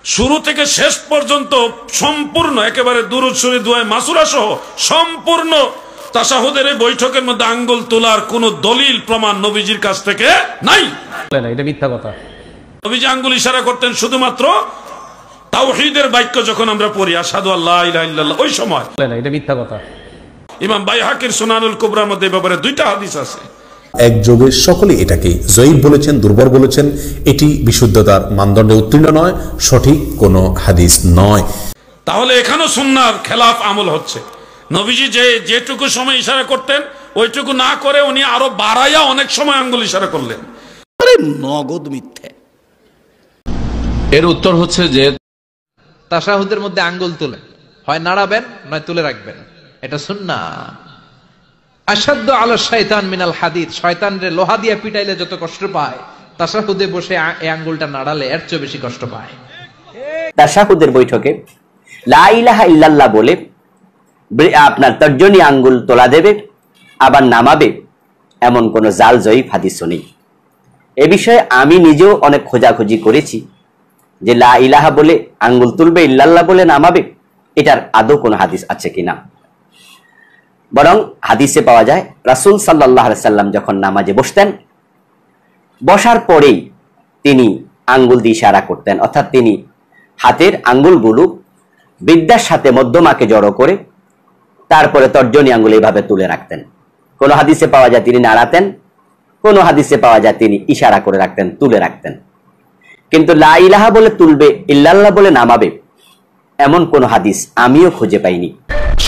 শুরু থেকে শেষ পর্যন্ত সম্পূর্ণ একেবারে দুরূদ শরীফ দোয়া মাসুরা সহ সম্পূর্ণ তাশাহুদের এই বৈঠকের মধ্যে আঙ্গুল তোলার কোন দলিল প্রমাণ নবীজির কাছ থেকে নাই। এটা মিথ্যা কথা। নবীজি আঙ্গুল ইশারা করতেন শুধুমাত্র তাওহীদের বাক্য যখন আমরা পড়ি আশহাদু আল্লা ইলাহা ইল্লাল্লাহ, ওই সময়। এটা মিথ্যা কথা। ইমাম বাইহাকির সুনানুল কুবরার মধ্যে এই ব্যাপারে দুইটা হাদিস আছে। একযোগে সকলে এটাকে জয়ীফ বলেছেন, দুর্বল বলেছেন। এটি বিশুদ্ধতার মানদণ্ডে উত্তীর্ণ নয়, সঠিক কোনো হাদিস নয়। তাহলে এখানেও সুন্নাহর খেলাফ আমল হচ্ছে। নবীজি যেটুকু সময় ইশারা করতেন ওইটুকু না করে উনি আরো বাড়াইয়া অনেক সময় আঙ্গুল ইশারা করলেন। নগদ মিথ্যে। এর উত্তর হচ্ছে যে তাশাহুদের মধ্যে আঙ্গুল তুলে হয় নাড়াবেন নয় তুলে রাখবেন, এটা সুন্নাহ। আশাদ্দু আলা শাইতান মিনাল হাদিদ, শয়তানরে লোহা দিয়ে পিটাইলে যত কষ্ট পায়, তাশাহুদে বসে এই আঙ্গুলটা নাড়ালে এর চেয়ে বেশি কষ্ট পায়। তাশাহুদের বৈঠকে লা ইলাহা ইল্লাল্লাহ বলে আপনার তর্জনী আঙ্গুল তোলা দেবে আবার নামাবে, এমন কোন জাল জয়ীফ হাদিসও নেই। এ বিষয়ে আমি নিজেও অনেক খোঁজাখুঁজি করেছি যে লা ইলাহা বলে আঙ্গুল তুলবে, ইল্লাল্লাহ বলে নামাবে, এটার আদৌ কোনো হাদিস আছে কিনা। বরং হাদিসে পাওয়া যায় রাসূল সাল্লাল্লাহু আলাইহি সাল্লাম যখন নামাজে বসতেন, বসার পরেই তিনি আঙ্গুল দিয়ে ইশারা করতেন, অর্থাৎ তিনি হাতের আঙ্গুলগুলো বৃদ্ধার সাথে মধ্যমাকে জড়ো করে তারপরে তর্জনী আঙ্গুল এইভাবে তুলে রাখতেন। কোন হাদিসে পাওয়া যায় তিনি নাড়াতেন, কোন হাদিসে পাওয়া যায় তিনি ইশারা করে রাখতেন, তুলে রাখতেন। কিন্তু লা ইলাহা বলে তুলবে, ইল্লাল্লাহ বলে নামাবে, এমন কোন হাদিস আমিও খুঁজে পাইনি।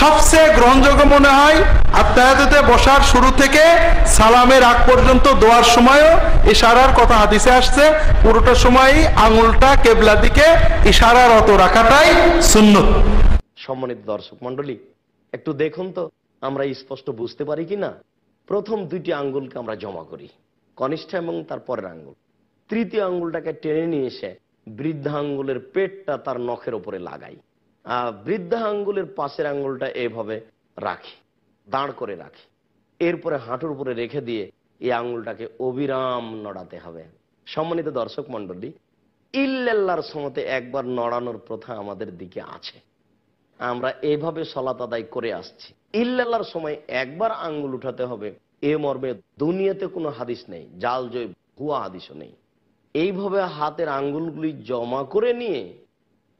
সবচেয়ে গ্রহণযোগ্য মনে হয় আত্তাহিয়াতে বসার শুরু থেকে সালামের আগ পর্যন্ত দোয়ার সময়ও ইশারার কথা হাদিসে আসছে। পুরোটা সময়ই আঙুলটা কিবলা দিকে ইশারারত রাখাটাই সুন্নত। সম্মানিত দর্শক মণ্ডলী, একটু দেখুন তো আমরা স্পষ্ট বুঝতে পারি কিনা। প্রথম দুইটি আঙ্গুলকে আমরা জমা করি, কনিষ্ঠ এবং তার পরের আঙ্গুল। তৃতীয় আঙ্গুলটাকে টেনে নিয়ে এসে বৃদ্ধা আঙ্গুলের পেটটা তার নখের উপরে লাগাই। বৃদ্ধা আঙ্গুলের পাশের আঙ্গুলটা এভাবে রাখি, দাঁড় করে রাখি। এরপরে হাঁটুর উপরে রেখে দিয়ে এই আঙ্গুলটাকে অবিরাম নড়াতে হবে। সম্মানিত দর্শক মণ্ডলী, ইল্লাল্লাহর সময়তে একবার নড়ানোর প্রথা আমাদের দিকে আছে, আমরা এইভাবে সালাত আদায় করে আসছি। ইল্লাল্লাহর সময় একবার আঙ্গুল উঠাতে হবে, এ মর্মে দুনিয়াতে কোনো হাদিস নেই, জাল জয় ভুয়া হাদিসও নেই। এইভাবে হাতের আঙ্গুলগুলি জমা করে নিয়ে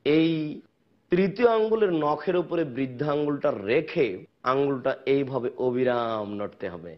এই তৃতীয় আঙ্গুলের নখের উপরে বৃদ্ধা আঙ্গুলটা রেখে আঙ্গুলটা এইভাবে অবিরাম নড়তে হবে।